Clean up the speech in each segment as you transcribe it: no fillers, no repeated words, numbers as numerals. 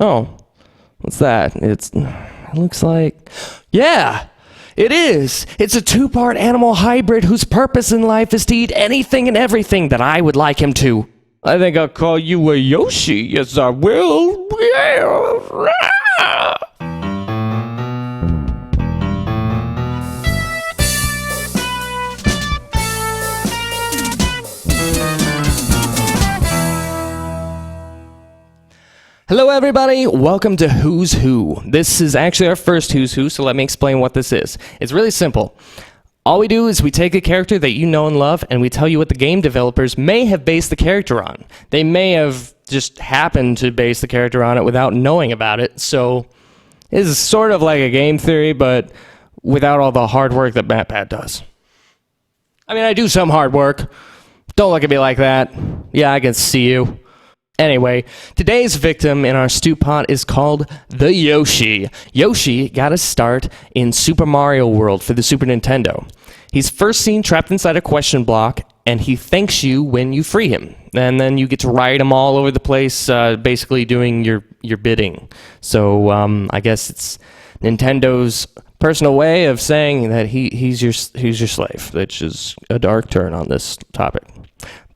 Oh, what's that? It looks like... Yeah, it is. It's a two-part animal hybrid whose purpose in life is to eat anything and everything that I would like him to. I think I'll call you a Yoshi. Yes, I will. Hello everybody, welcome to Who's Who. This is actually our first Who's Who, so let me explain what this is. It's really simple. All we do is we take a character that you know and love, and we tell you what the game developers may have based the character on. They may have just happened to base the character on it without knowing about it, so it's sort of like a game theory, but without all the hard work that MatPat does. I mean, I do some hard work. Don't look at me like that. Yeah, I can see you. Anyway, today's victim in our stew pot is called the Yoshi. Yoshi got his start in Super Mario World for the Super Nintendo. He's first seen trapped inside a question block, and he thanks you when you free him. And then you get to ride him all over the place, basically doing your bidding. So I guess it's Nintendo's personal way of saying that he's your slave, which is a dark turn on this topic.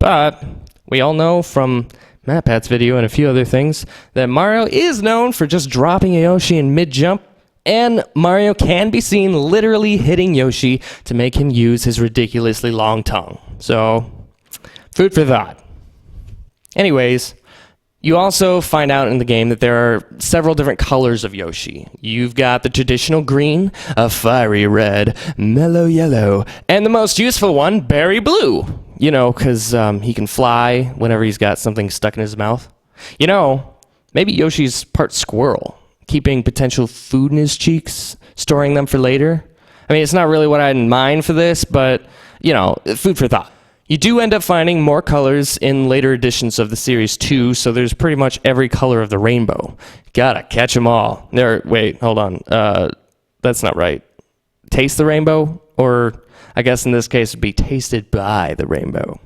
But we all know from MatPat's video and a few other things that Mario is known for just dropping a Yoshi in mid-jump, and Mario can be seen literally hitting Yoshi to make him use his ridiculously long tongue. So, food for thought. Anyways, you also find out in the game that there are several different colors of Yoshi. You've got the traditional green, a fiery red, mellow yellow, and the most useful one, berry blue. You know, because he can fly whenever he's got something stuck in his mouth. You know, maybe Yoshi's part squirrel, keeping potential food in his cheeks, storing them for later. I mean, it's not really what I had in mind for this, but, you know, food for thought. You do end up finding more colors in later editions of the series too, so there's pretty much every color of the rainbow. Gotta catch them all. Wait, hold on. That's not right. Taste the rainbow? Or I guess in this case it'd be tasted by the rainbow.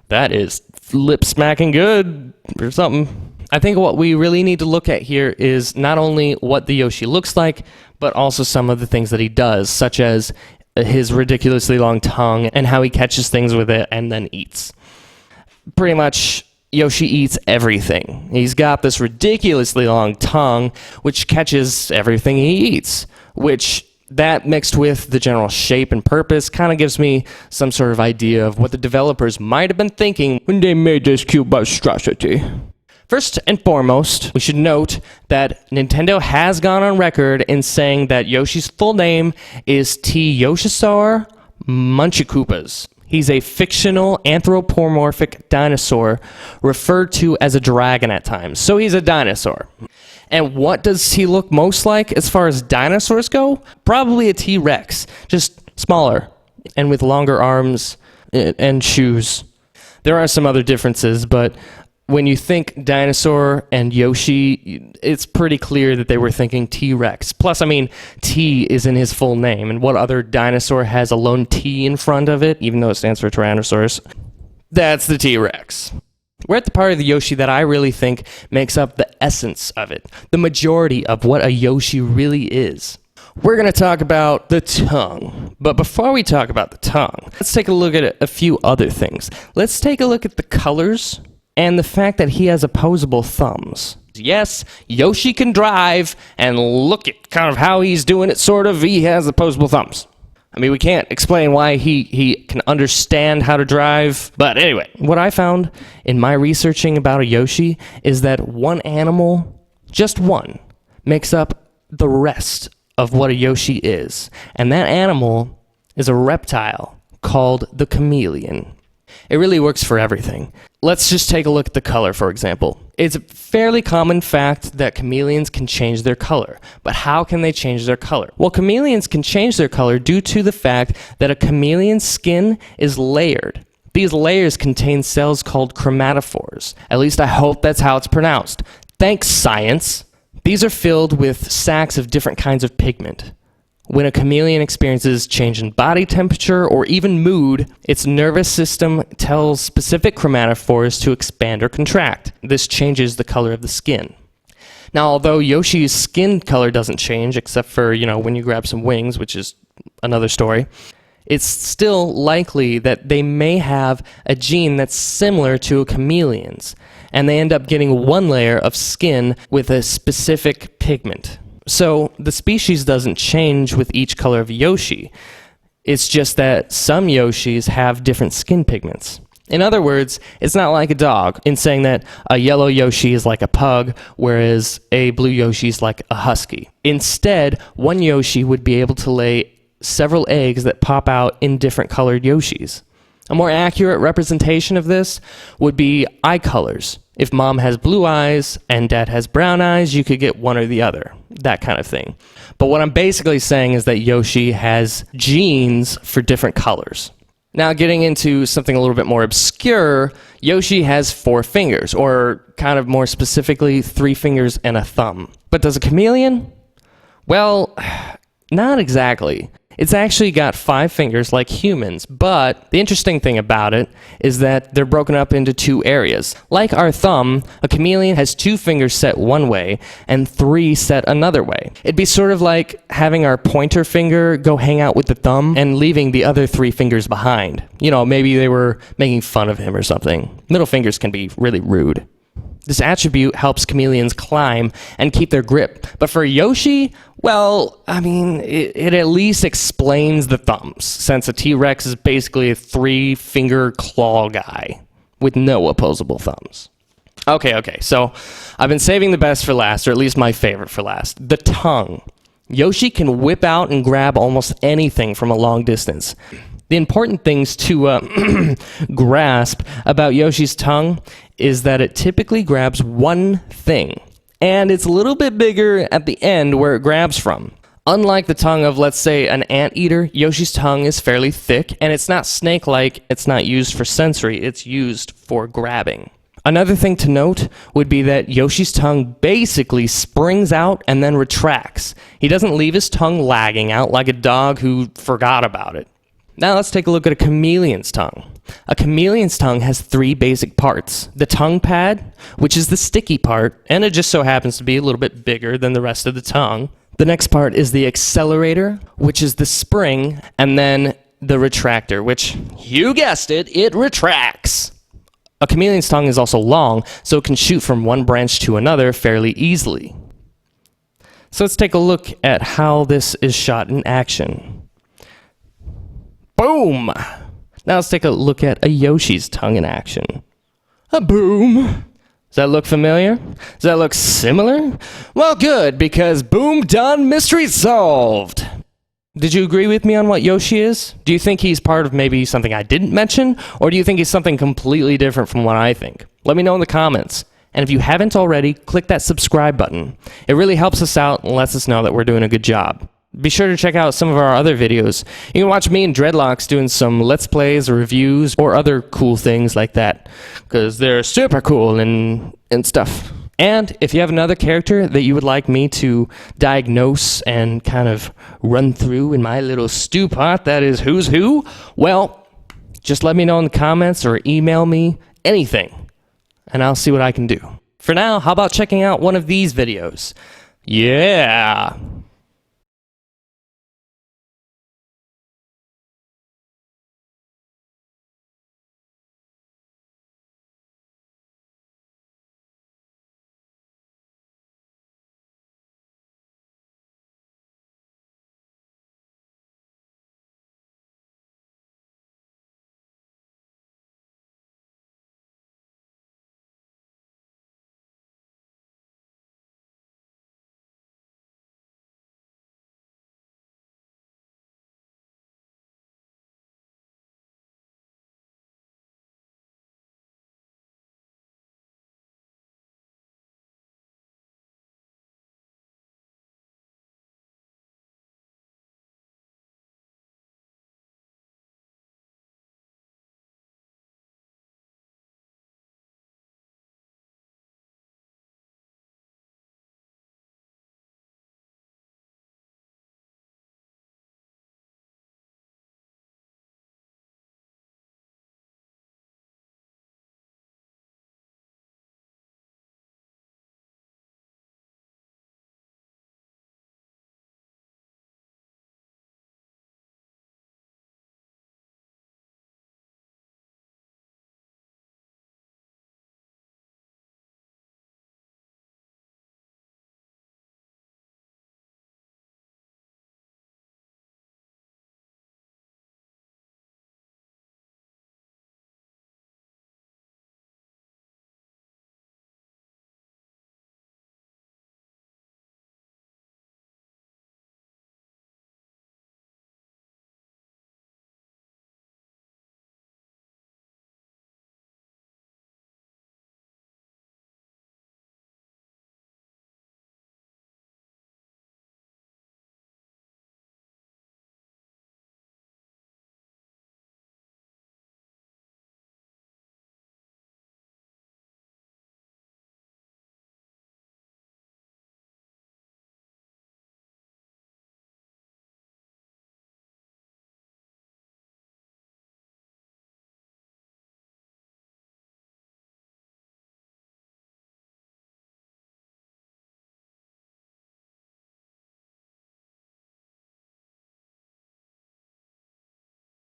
That is lip smacking good or something. I think what we really need to look at here is not only what the Yoshi looks like, but also some of the things that he does, such as his ridiculously long tongue and how he catches things with it and then eats. Pretty much, Yoshi eats everything. He's got this ridiculously long tongue, which catches everything he eats, which that mixed with the general shape and purpose kind of gives me some sort of idea of what the developers might have been thinking when they made this cute monstrosity. First and foremost, we should note that Nintendo has gone on record in saying that Yoshi's full name is T. Yoshisaur Munchakoopas. He's a fictional anthropomorphic dinosaur referred to as a dragon at times. So he's a dinosaur. And what does he look most like as far as dinosaurs go? Probably a T-Rex, just smaller and with longer arms and shoes. There are some other differences, but when you think dinosaur and Yoshi, it's pretty clear that they were thinking T-Rex. Plus, I mean, T is in his full name, and what other dinosaur has a lone T in front of it, even though it stands for Tyrannosaurus? That's the T-Rex. We're at the part of the Yoshi that I really think makes up the essence of it, the majority of what a Yoshi really is. We're going to talk about the tongue. But before we talk about the tongue, let's take a look at a few other things. Let's take a look at the colors and the fact that he has opposable thumbs. Yes, Yoshi can drive, and look at kind of how he's doing it, sort of. He has opposable thumbs. I mean, we can't explain why he can understand how to drive. But anyway, what I found in my researching about a Yoshi is that one animal, just one, makes up the rest of what a Yoshi is. And that animal is a reptile called the chameleon. It really works for everything. Let's just take a look at the color, for example. It's a fairly common fact that chameleons can change their color. But how can they change their color? Well, chameleons can change their color due to the fact that a chameleon's skin is layered. These layers contain cells called chromatophores. At least I hope that's how it's pronounced. Thanks, science. These are filled with sacs of different kinds of pigment. When a chameleon experiences change in body temperature or even mood, its nervous system tells specific chromatophores to expand or contract. This changes the color of the skin. Now, although Yoshi's skin color doesn't change, except for, when you grab some wings, which is another story, it's still likely that they may have a gene that's similar to a chameleon's, and they end up getting one layer of skin with a specific pigment. So the species doesn't change with each color of Yoshi. It's just that some Yoshis have different skin pigments. In other words, it's not like a dog in saying that a yellow Yoshi is like a pug, whereas a blue Yoshi is like a husky. Instead, one Yoshi would be able to lay several eggs that pop out in different colored Yoshis. A more accurate representation of this would be eye colors. If mom has blue eyes and dad has brown eyes, you could get one or the other, that kind of thing. But what I'm basically saying is that Yoshi has genes for different colors. Now, getting into something a little bit more obscure, Yoshi has 4 fingers, or kind of more specifically, 3 fingers and a thumb. But does a chameleon? Well, not exactly. It's actually got 5 fingers like humans, but the interesting thing about it is that they're broken up into 2 areas. Like our thumb, a chameleon has 2 fingers set one way and 3 set another way. It'd be sort of like having our pointer finger go hang out with the thumb and leaving the other 3 fingers behind. Maybe they were making fun of him or something. Middle fingers can be really rude. This attribute helps chameleons climb and keep their grip. But for Yoshi, well, it at least explains the thumbs, since a T-Rex is basically a 3-finger claw guy with no opposable thumbs. Okay, so I've been saving the best for last, or at least my favorite for last. The tongue. Yoshi can whip out and grab almost anything from a long distance. The important things to grasp about Yoshi's tongue is that it typically grabs one thing, and it's a little bit bigger at the end where it grabs from. Unlike the tongue of, let's say, an anteater, Yoshi's tongue is fairly thick, and it's not snake-like. It's not used for sensory. It's used for grabbing. Another thing to note would be that Yoshi's tongue basically springs out and then retracts. He doesn't leave his tongue lagging out like a dog who forgot about it. Now let's take a look at a chameleon's tongue. A chameleon's tongue has 3 basic parts. The tongue pad, which is the sticky part, and it just so happens to be a little bit bigger than the rest of the tongue. The next part is the accelerator, which is the spring, and then the retractor, which, you guessed it, it retracts. A chameleon's tongue is also long, so it can shoot from one branch to another fairly easily. So let's take a look at how this is shot in action. Boom! Now let's take a look at a Yoshi's tongue in action. A boom! Does that look familiar? Does that look similar? Well, good, because boom, done, mystery solved! Did you agree with me on what Yoshi is? Do you think he's part of maybe something I didn't mention? Or do you think he's something completely different from what I think? Let me know in the comments. And if you haven't already, click that subscribe button. It really helps us out and lets us know that we're doing a good job. Be sure to check out some of our other videos. You can watch me and Dreadlocks doing some Let's Plays or reviews or other cool things like that, because they're super cool and stuff. And if you have another character that you would like me to diagnose and kind of run through in my little stew pot that is Who's Who, well, just let me know in the comments or email me anything, and I'll see what I can do. For now, how about checking out one of these videos? Yeah!